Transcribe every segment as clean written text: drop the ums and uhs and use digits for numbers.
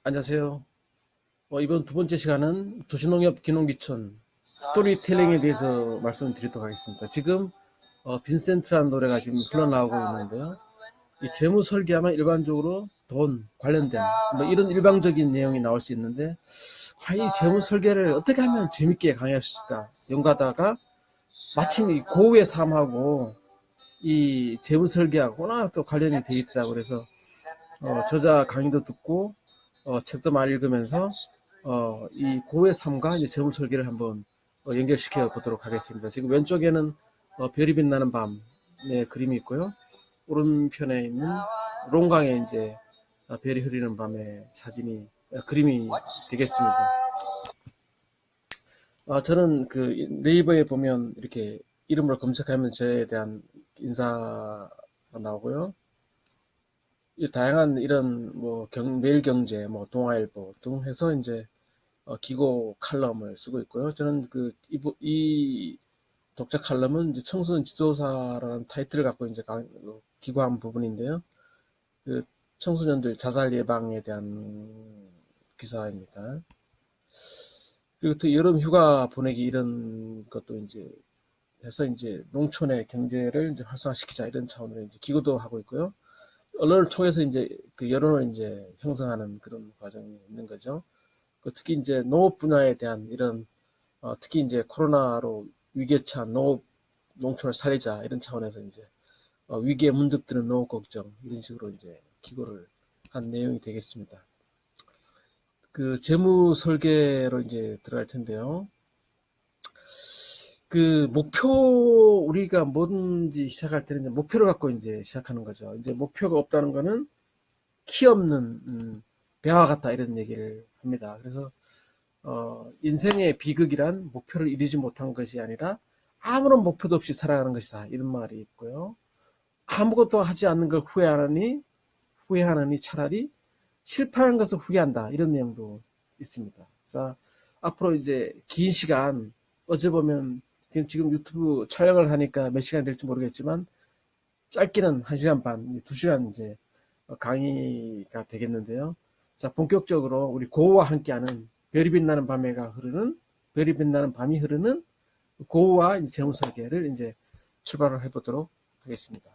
안녕하세요. 이번 두 번째 시간은 도시농협 기농기촌 스토리텔링에 대해서 말씀을 드리도록 하겠습니다. 지금 빈센트라는 노래가 지금 흘러나오고 있는데요. 이 재무 설계하면 일반적으로 돈 관련된 뭐 이런 일방적인 내용이 나올 수 있는데, 과연 이 재무 설계를 어떻게 하면 재밌게 강의할 수 있을까 연구하다가 마침 이 고우의 삶하고 이 재무 설계하고 워낙 또 관련이 되어 있더라고요. 그래서 저자 강의도 듣고 책도 많이 읽으면서 이 고의 삶과 이제 재무 설계를 한번 연결시켜 보도록 하겠습니다. 지금 왼쪽에는 별이 빛나는 밤의 그림이 있고요. 오른편에 있는 롱강에 이제 별이 흐리는 밤의 사진이 그림이 되겠습니다. 저는 그 네이버에 보면 이렇게 이름을 검색하면 저에 대한 인사가 나오고요. 다양한 이런 뭐 매일경제, 뭐 동아일보 등 해서 이제 기고 칼럼을 쓰고 있고요. 저는 이 독자 칼럼은 이제 청소년 지도사라는 타이틀을 갖고 이제 기고한 부분인데요. 그 청소년들 자살 예방에 대한 기사입니다. 그리고 또 여름 휴가 보내기 이런 것도 이제 해서 이제 농촌의 경제를 이제 활성화시키자 이런 차원으로 이제 기고도 하고 있고요. 언론을 통해서 이제 그 여론을 이제 형성하는 그런 과정이 있는 거죠. 특히 이제 농업 분야에 대한 이런 특히 이제 코로나로 위기에 처한 농촌을 살리자 이런 차원에서 이제 위기에 문득 드는 농업 걱정 이런 식으로 이제 기고를 한 내용이 되겠습니다. 그 재무 설계로 이제 들어갈 텐데요. 그 우리가 뭐든지 시작할 때는 이제 목표를 갖고 이제 시작하는 거죠. 이제 목표가 없다는 거는 키 없는 배와 같다 이런 얘기를 합니다. 그래서 인생의 비극이란 목표를 이루지 못한 것이 아니라 아무런 목표도 없이 살아가는 것이다 이런 말이 있고요. 아무것도 하지 않는 걸 후회하느니 차라리 실패하는 것을 후회한다 이런 내용도 있습니다. 자, 앞으로 이제 긴 시간 어제 보면 지금 유튜브 촬영을 하니까 몇 시간 될지 모르겠지만 짧게는 1시간 반, 2시간 이제 강의가 되겠는데요. 자, 본격적으로 우리 고우와 함께하는 별이 빛나는 밤이 흐르는 고우와 이제 재무 설계를 이제 출발을 해보도록 하겠습니다.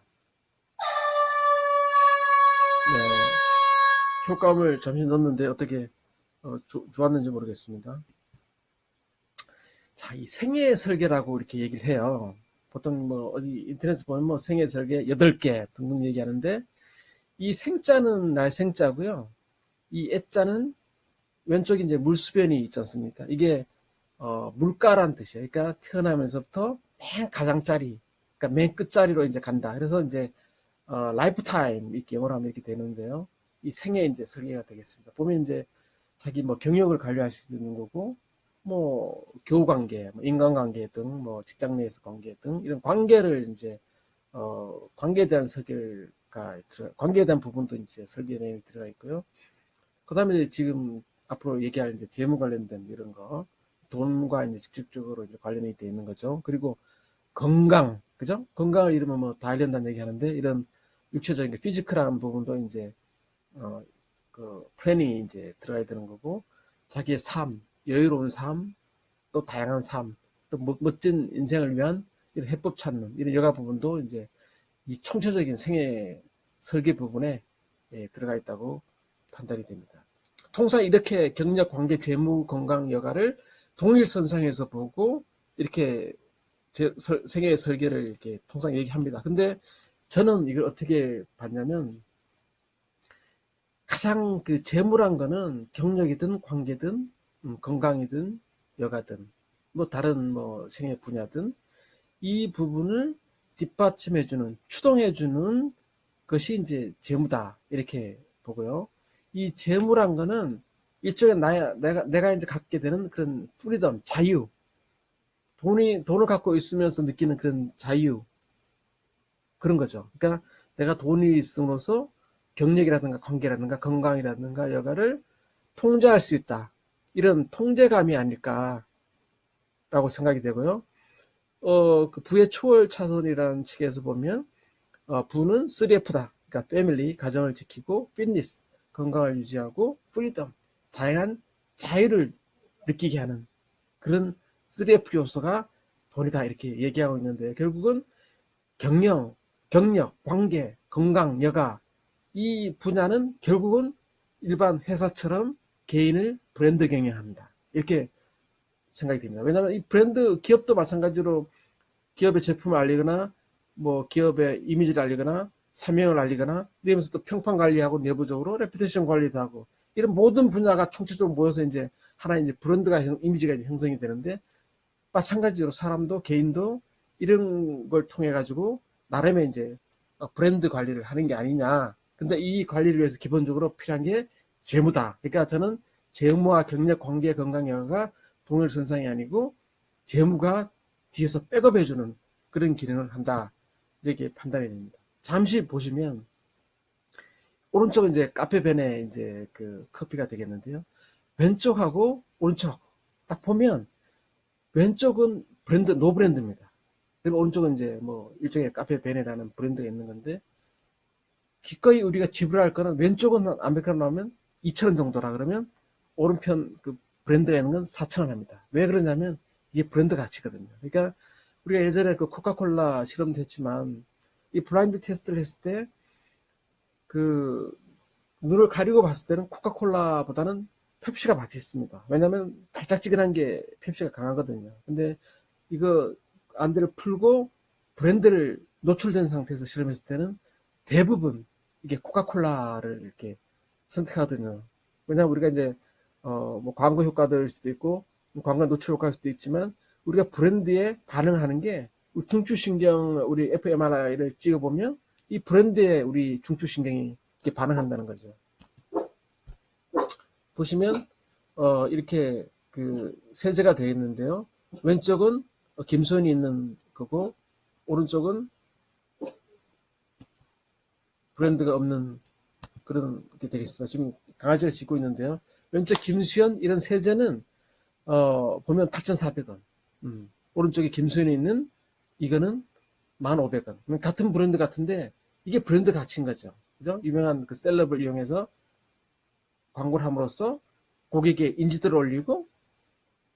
네, 효과음을 잠시 넣었는데 어떻게 좋았는지 모르겠습니다. 자, 이 생애 설계라고 이렇게 얘기를 해요. 보통 뭐 어디 인터넷에 보면 뭐 생애 설계 8개 등등 얘기하는데, 이 생자는 날생자고요. 이 애자는 왼쪽에 이제 물수변이 있지 않습니까? 이게 물가란 뜻이에요. 그러니까 태어나면서부터 맨 가장자리, 그러니까 맨 끝자리로 이제 간다. 그래서 이제 라이프 타임 이렇게 영어로 하면 이렇게 되는데요. 이 생애 이제 설계가 되겠습니다. 보면 이제 자기 뭐 경력을 관리할 수 있는 거고, 뭐 교우 관계, 뭐 인간관계 등, 뭐 직장 내에서 관계 등 이런 관계를 이제 관계에 대한 관계에 대한 부분도 이제 설계 내용이 들어가 있고요. 그 다음에 지금 앞으로 얘기할 이제 재무 관련된 이런 거, 돈과 이제 직접적으로 이제 관련이 되어 있는 거죠. 그리고 건강, 그죠? 건강을 잃으면 뭐 다 잃는다는 얘기 하는데, 이런 육체적인 피지컬한 부분도 이제 플래닝이 이제 들어가야 되는 거고, 자기의 삶, 여유로운 삶, 또 다양한 삶, 또 멋진 인생을 위한 이런 해법 찾는 이런 여가 부분도 이제 이 총체적인 생애 설계 부분에 들어가 있다고 판단이 됩니다. 통상 이렇게 경력, 관계, 재무, 건강, 여가를 동일선상에서 보고 이렇게 생애 설계를 이렇게 통상 얘기합니다. 근데 저는 이걸 어떻게 봤냐면, 가장 그 재무란 거는 경력이든 관계든 건강이든 여가든 뭐 다른 뭐 생애 분야든 이 부분을 뒷받침해주는, 추동해주는 것이 이제 재무다 이렇게 보고요. 이 재무란 거는 일종의 내가 이제 갖게 되는 그런 프리덤, 자유, 돈을 갖고 있으면서 느끼는 그런 자유, 그런 거죠. 그러니까 내가 돈이 있음으로써 경력이라든가 관계라든가 건강이라든가 여가를 통제할 수 있다. 이런 통제감이 아닐까라고 생각이 되고요. 그 부의 초월 차선이라는 책에서 보면 부는 3F다. 그러니까 패밀리, 가정을 지키고, 피트니스, 건강을 유지하고, 프리덤, 다양한 자유를 느끼게 하는 그런 3F 요소가 돈이다 이렇게 얘기하고 있는데, 결국은 경력, 관계, 건강, 여가, 이 분야는 결국은 일반 회사처럼 개인을 브랜드 경영한다 이렇게 생각이 듭니다. 왜냐하면 이 브랜드, 기업도 마찬가지로 기업의 제품을 알리거나 뭐 기업의 이미지를 알리거나 사명을 알리거나 이러면서 또 평판 관리하고 내부적으로 레퓨테이션 관리도 하고, 이런 모든 분야가 총체적으로 모여서 이제 하나의 이제 브랜드가 이미지가 이제 형성이 되는데, 마찬가지로 사람도 개인도 이런 걸 통해 가지고 나름의 이제 브랜드 관리를 하는 게 아니냐. 근데 이 관리를 위해서 기본적으로 필요한 게 재무다. 그러니까 저는 재무와 경력, 관계, 건강, 여가가 동일 선상이 아니고 재무가 뒤에서 백업해주는 그런 기능을 한다 이렇게 판단이 됩니다. 잠시 보시면 오른쪽은 이제 카페벤의 이제 그 커피가 되겠는데요. 왼쪽하고 오른쪽 딱 보면 왼쪽은 브랜드, 노 브랜드입니다. 그리고 오른쪽은 이제 뭐 일종의 카페벤이라는 브랜드가 있는 건데, 기꺼이 우리가 지불할 거는 왼쪽은 아메리카노 나오면 2,000원 정도라 그러면 오른편 그 브랜드가 있는 건 4,000원 합니다. 왜 그러냐면 이게 브랜드 가치거든요. 그러니까 우리가 예전에 그 코카콜라 실험도 했지만 이 블라인드 테스트를 했을 때 그 눈을 가리고 봤을 때는 코카콜라보다는 펩시가 맛있습니다. 왜냐면 달짝지근한 게 펩시가 강하거든요. 근데 이거 안대를 풀고 브랜드를 노출된 상태에서 실험했을 때는 대부분 이게 코카콜라를 이렇게 선택하거든요. 왜냐하면 우리가 이제 뭐 광고 효과일 수도 있고 광고 노출 효과일 수도 있지만, 우리가 브랜드에 반응하는 게 우리 중추신경, 우리 fMRI를 찍어보면 이 브랜드에 우리 중추신경이 이렇게 반응한다는 거죠. 보시면 이렇게 그 세제가 되어 있는데요. 왼쪽은 김소연이 있는 거고 오른쪽은 브랜드가 없는 그런 게 되겠습니다. 지금 강아지가 짖고 있는데요. 왼쪽 김수현 이런 세제는 보면 8,400원. 오른쪽에 김수현이 있는 이거는 1,500원. 같은 브랜드 같은데 이게 브랜드 가치인 거죠. 그죠? 유명한 그 셀럽을 이용해서 광고를 함으로써 고객의 인지도를 올리고,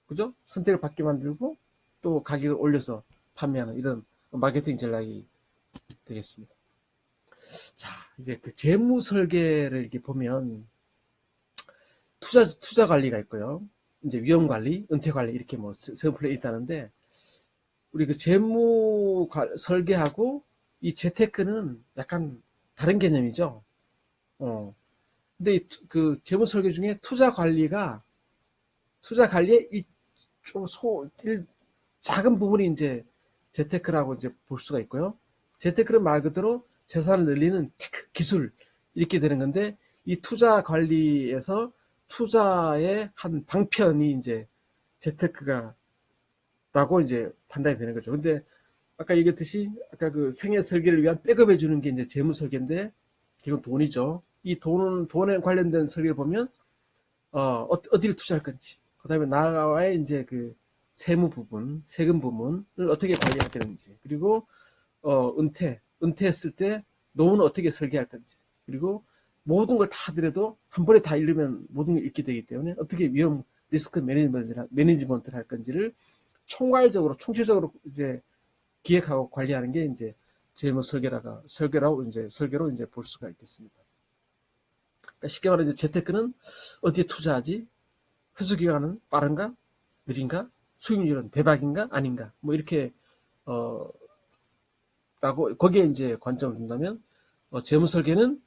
그죠? 선택을 받게 만들고 또 가격을 올려서 판매하는 이런 마케팅 전략이 되겠습니다. 자, 이제 그 재무 설계를 이렇게 보면 투자 관리가 있고요. 이제 위험 관리, 은퇴 관리 이렇게 뭐 세분플레이 있다는데, 우리 그 재무 설계하고 이 재테크는 약간 다른 개념이죠. 근데 그 재무 설계 중에 투자 관리의 작은 부분이 이제 재테크라고 이제 볼 수가 있고요. 재테크는 말 그대로 재산을 늘리는 테크, 기술 이렇게 되는 건데, 이 투자 관리에서 투자의 한 방편이 이제 재테크가 라고 이제 판단이 되는 거죠. 근데 아까 얘기했듯이 아까 그 생애 설계를 위한 백업해 주는 게 이제 재무 설계인데, 이건 돈이죠. 이 돈에 관련된 설계를 보면 어디를 투자할 건지, 그다음에 나와의 이제 그 세무 부분, 세금 부분을 어떻게 관리해야 되는지, 그리고 은퇴했을 때 노후는 어떻게 설계할 건지, 그리고 모든 걸 다 하더라도 한 번에 다 잃으면 모든 걸 잃게 되기 때문에 어떻게 위험 리스크 매니지먼트를 할 건지를 총괄적으로 총체적으로 이제 기획하고 관리하는 게 이제 재무 설계로 이제 볼 수가 있겠습니다. 그러니까 쉽게 말해 이제 재테크는 어디에 투자하지? 회수 기간은 빠른가? 느린가? 수익률은 대박인가? 아닌가? 뭐 이렇게 라고 거기에 이제 관점을 둔다면, 재무 설계는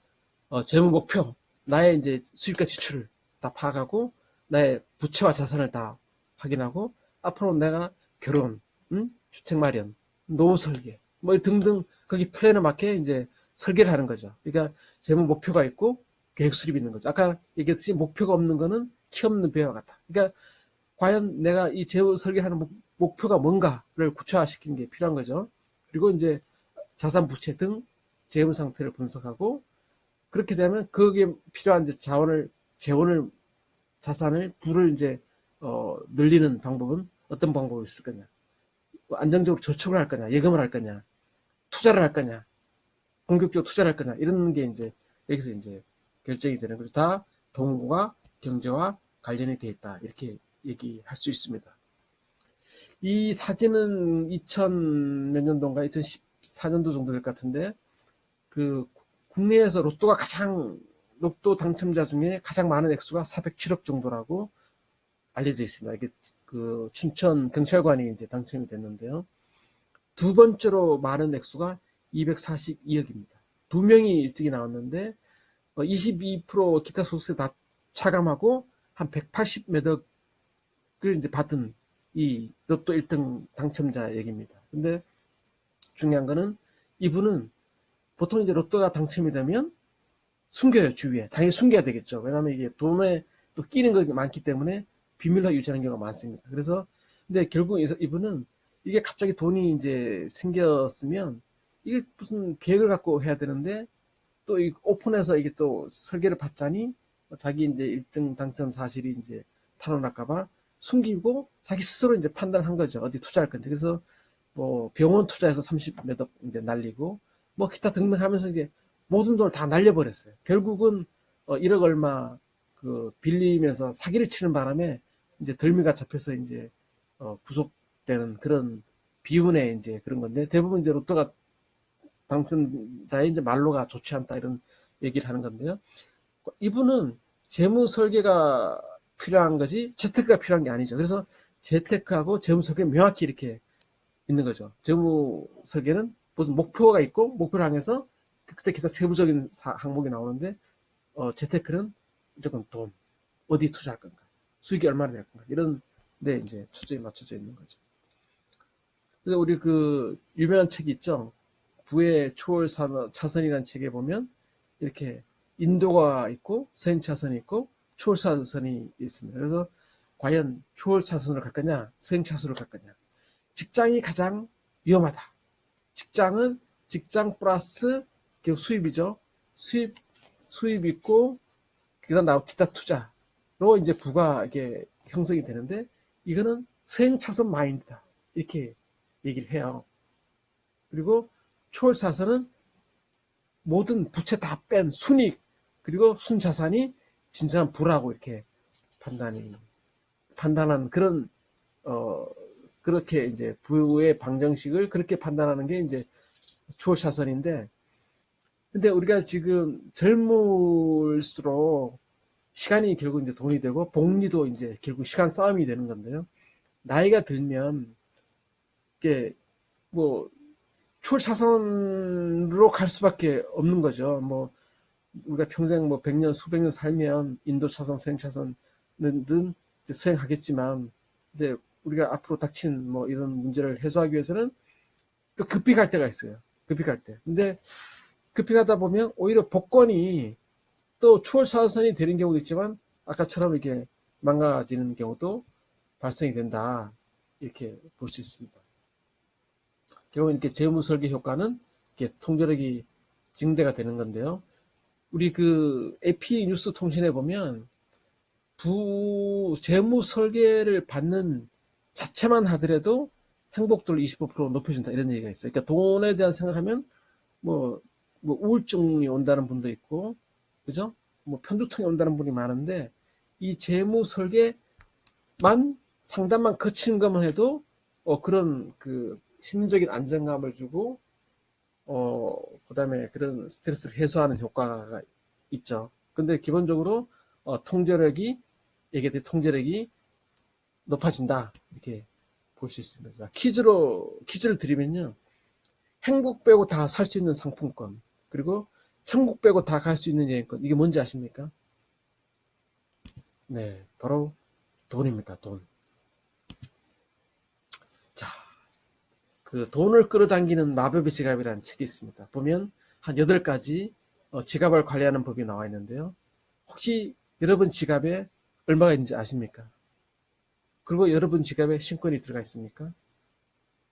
재무 목표, 나의 이제 수입과 지출을 다 파악하고 나의 부채와 자산을 다 확인하고 앞으로 내가 결혼, 주택 마련, 노후 설계 뭐 등등 거기 플랜에 맞게 이제 설계를 하는 거죠. 그러니까 재무 목표가 있고 계획 수립이 있는 거죠. 아까 얘기했듯이 목표가 없는 거는 키 없는 배와 같다. 그러니까 과연 내가 이 재무 설계하는 목표가 뭔가를 구체화시키는 게 필요한 거죠. 그리고 이제 자산 부채 등 재무 상태를 분석하고, 그렇게 되면 거기에 필요한 이제 자산을 부를 이제 늘리는 방법은 어떤 방법이 있을 거냐? 안정적으로 저축을 할 거냐, 예금을 할 거냐, 투자를 할 거냐, 공격적으로 투자를 할 거냐, 이런 게 이제 여기서 이제 결정이 되는 거죠. 다 돈과 경제와 관련이 되어 있다. 이렇게 얘기할 수 있습니다. 이 사진은 2000 몇 년도인가 2014년도 정도 될 것 같은데 그 국내에서 로또 당첨자 중에 가장 많은 액수가 407억 정도라고 알려져 있습니다. 이게 그 춘천 경찰관이 이제 당첨이 됐는데요. 두 번째로 많은 액수가 242억입니다. 두 명이 1등이 나왔는데 22% 기타 소득세 다 차감하고 한 180 몇 억을 이제 받은 이 로또 1등 당첨자 얘기입니다. 근데 중요한 거는 이분은 보통 이제 로또가 당첨이 되면 숨겨요, 주위에. 당연히 숨겨야 되겠죠. 왜냐하면 이게 돈에 또 끼는 거 많기 때문에 비밀로 유지하는 경우가 많습니다. 그래서 근데 결국 이분은 이게 갑자기 돈이 이제 생겼으면 이게 무슨 계획을 갖고 해야 되는데 또 오픈해서 이게 또 설계를 받자니 자기 이제 1등 당첨 사실이 이제 탄원할까봐 숨기고 자기 스스로 이제 판단을 한 거죠. 어디 투자할 건지. 그래서 뭐 병원 투자해서 30 몇 억 이제 날리고 뭐 기타 등등 하면서 이게 모든 돈을 다 날려버렸어요. 결국은 1억 얼마 그 빌리면서 사기를 치는 바람에 이제 덜미가 잡혀서 이제 구속되는 그런 비운의 이제 그런 건데 대부분 이제 로또가 당첨자의 이제 말로가 좋지 않다 이런 얘기를 하는 건데요. 이분은 재무 설계가 필요한 거지 재테크가 필요한 게 아니죠. 그래서 재테크하고 재무 설계는 명확히 이렇게 있는 거죠. 재무 설계는 무슨 목표가 있고 목표를 향해서 그때 기타 세부적인 항목이 나오는데 재테크는 무조건 돈 어디 투자할 건가 수익이 얼마나 될 건가 이런 데 이제 초점이 맞춰져 있는 거죠. 그래서 우리 그 유명한 책이 있죠. 부의 초월 차선이라는 책에 보면 이렇게 인도가 있고 서행 차선이 있고 초월 차선이 있습니다. 그래서 과연 초월 차선으로 갈 거냐 서행 차선으로 갈 거냐. 직장이 가장 위험하다. 직장은 직장 플러스 수입이죠. 수입 있고 그다음 나온 기타 투자로 이제 부가 이게 형성이 되는데 이거는 서행 차선 마인드다. 이렇게 얘기를 해요. 그리고 초월 차선은 모든 부채 다 뺀 순이익 그리고 순자산이 진정한 부라고 이렇게 판단하는 그런 그렇게 이제 부의 방정식을 그렇게 판단하는 게 이제 초월 차선인데 근데 우리가 지금 젊을수록 시간이 결국 이제 돈이 되고 복리도 이제 결국 시간 싸움이 되는 건데요. 나이가 들면 이게 뭐 초월 차선으로 갈 수밖에 없는 거죠. 뭐 우리가 평생 뭐 100년 수백 년 살면 인도 차선, 서행 차선은 수행하겠지만 이제 우리가 앞으로 닥친 뭐 이런 문제를 해소하기 위해서는 또 급히 갈 때가 있어요. 급히 갈 때. 근데 급히 가다 보면 오히려 복권이 또 초월 차선이 되는 경우도 있지만 아까처럼 이렇게 망가지는 경우도 발생이 된다. 이렇게 볼 수 있습니다. 결국 이렇게 재무 설계 효과는 이렇게 통제력이 증대가 되는 건데요. 우리 그 AP 뉴스 통신에 보면 재무 설계를 받는 자체만 하더라도 행복도를 25% 높여준다 이런 얘기가 있어요. 그러니까 돈에 대한 생각하면 뭐 우울증이 온다는 분도 있고, 그죠? 뭐 편두통이 온다는 분이 많은데 이 재무 설계만 상담만 거치는 것만 해도 그런 그 심리적인 안정감을 주고 그다음에 그런 스트레스를 해소하는 효과가 있죠. 근데 기본적으로 통제력이 높아진다 이렇게 볼 수 있습니다. 퀴즈를 드리면요. 행복 빼고 다 살 수 있는 상품권 그리고 천국 빼고 다 갈 수 있는 여행권 이게 뭔지 아십니까? 네, 바로 돈입니다. 돈. 자, 그 돈을 끌어당기는 마법의 지갑이라는 책이 있습니다. 보면 한 8가지 지갑을 관리하는 법이 나와 있는데요. 혹시 여러분 지갑에 얼마가 있는지 아십니까? 그리고 여러분 지갑에 신권이 들어가 있습니까?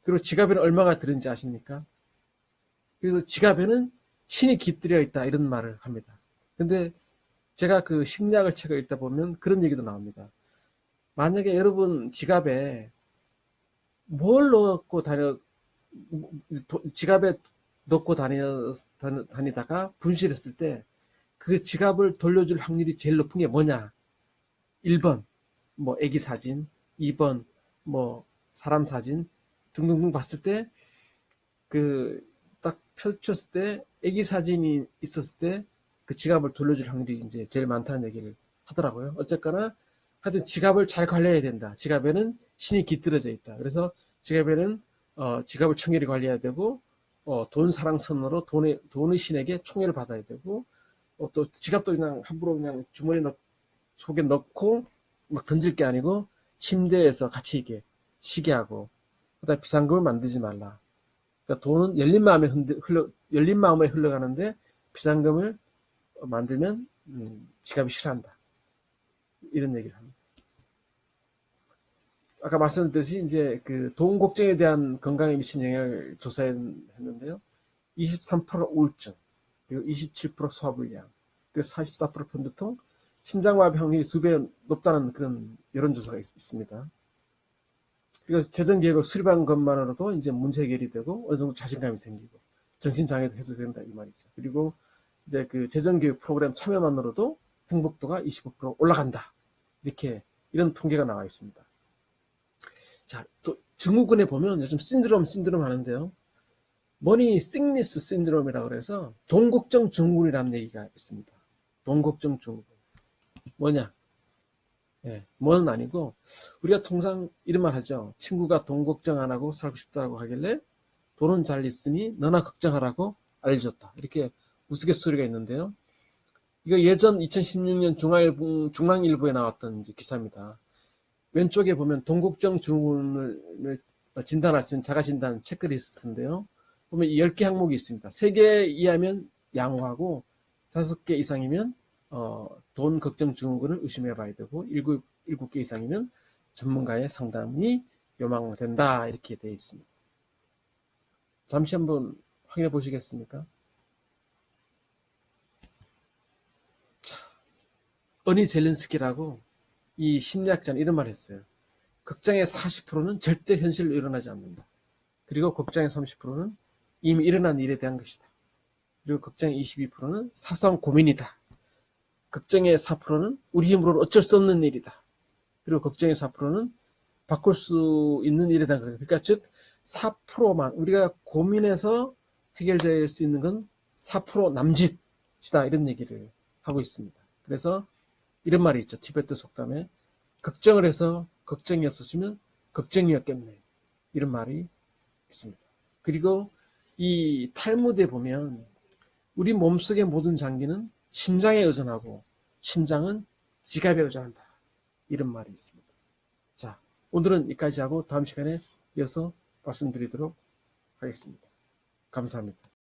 그리고 지갑에는 얼마가 들은지 아십니까? 그래서 지갑에는 신이 깃들여 있다 이런 말을 합니다. 근데 제가 그 심리학을 책을 읽다 보면 그런 얘기도 나옵니다. 만약에 여러분 지갑에 뭘 넣고 지갑에 넣고 다니다가 분실했을 때 그 지갑을 돌려줄 확률이 제일 높은 게 뭐냐? 1번 뭐 애기 사진, 2번 뭐 사람 사진 등등등 봤을 때 그 딱 펼쳤을 때 애기 사진이 있었을 때 그 지갑을 돌려줄 확률이 이제 제일 많다는 얘기를 하더라고요. 어쨌거나 하여튼 지갑을 잘 관리해야 된다. 지갑에는 신이 깃들어져 있다. 그래서 지갑에는 지갑을 청결히 관리해야 되고 돈 사랑 선으로 돈의 신에게 총애를 받아야 되고 또 지갑도 그냥 함부로 그냥 주머니 속에 넣고 막 던질 게 아니고 침대에서 같이 이렇게 쉬게 하고 그다음에 비상금을 만들지 말라. 그러니까 돈은 열린 마음에 흘러가는데 비상금을 만들면 지갑이 싫어한다. 이런 얘기를 합니다. 아까 말씀드렸듯이 이제 그 돈 걱정에 대한 건강에 미친 영향을 조사했는데요. 23% 우울증, 그리고 27% 소화불량, 그리고 44% 편두통, 심장마비 확률이 2배 높다는 그런 여론조사가 있습니다. 그리고 재정 계획을 수립한 것만으로도 이제 문제 해결이 되고 어느 정도 자신감이 생기고 정신 장애도 해소된다 이 말이죠. 그리고 이제 그 재정 계획 프로그램 참여만으로도 행복도가 25% 올라간다. 이렇게 이런 통계가 나와 있습니다. 자, 또 증후군에 보면 요즘 신드롬 하는데요. 머니 시크니스 신드롬이라고 그래서 돈 걱정 증후군이라는 얘기가 있습니다. 돈 걱정 증후군. 뭐냐? 예, 뭐는 아니고 우리가 통상 이런 말 하죠. 친구가 돈 걱정 안 하고 살고 싶다고 하길래 돈은 잘 있으니 너나 걱정하라고 알려줬다. 이렇게 우스갯소리가 있는데요. 이거 예전 2016년 중앙일보에 나왔던 이제 기사입니다. 왼쪽에 보면 돈 걱정 증후군을 진단할 수 있는 자가진단 체크리스트인데요. 보면 10개 항목이 있습니다. 3개 이하면 양호하고 5개 이상이면 돈 걱정 증후군을 의심해 봐야 되고 7개 이상이면 전문가의 상담이 요망된다. 이렇게 되어 있습니다. 잠시 한번 확인해 보시겠습니까? 어니 젤렌스키라고 이 심리학자는 이런 말을 했어요. 걱정의 40%는 절대 현실로 일어나지 않는다. 그리고 걱정의 30%는 이미 일어난 일에 대한 것이다. 그리고 걱정의 22%는 사소한 고민이다. 걱정의 4%는 우리 힘으로는 어쩔 수 없는 일이다. 그리고 걱정의 4%는 바꿀 수 있는 일에 대한 것이다. 그러니까 즉 4%만 우리가 고민해서 해결될 수 있는 건 4% 남짓이다. 이런 얘기를 하고 있습니다. 그래서 이런 말이 있죠. 티베트 속담에 걱정을 해서 걱정이 없었으면 걱정이었겠네. 이런 말이 있습니다. 그리고 이 탈무드에 보면 우리 몸속의 모든 장기는 심장에 의존하고 심장은 지갑에 의존한다. 이런 말이 있습니다. 자, 오늘은 여기까지 하고 다음 시간에 이어서 말씀드리도록 하겠습니다. 감사합니다.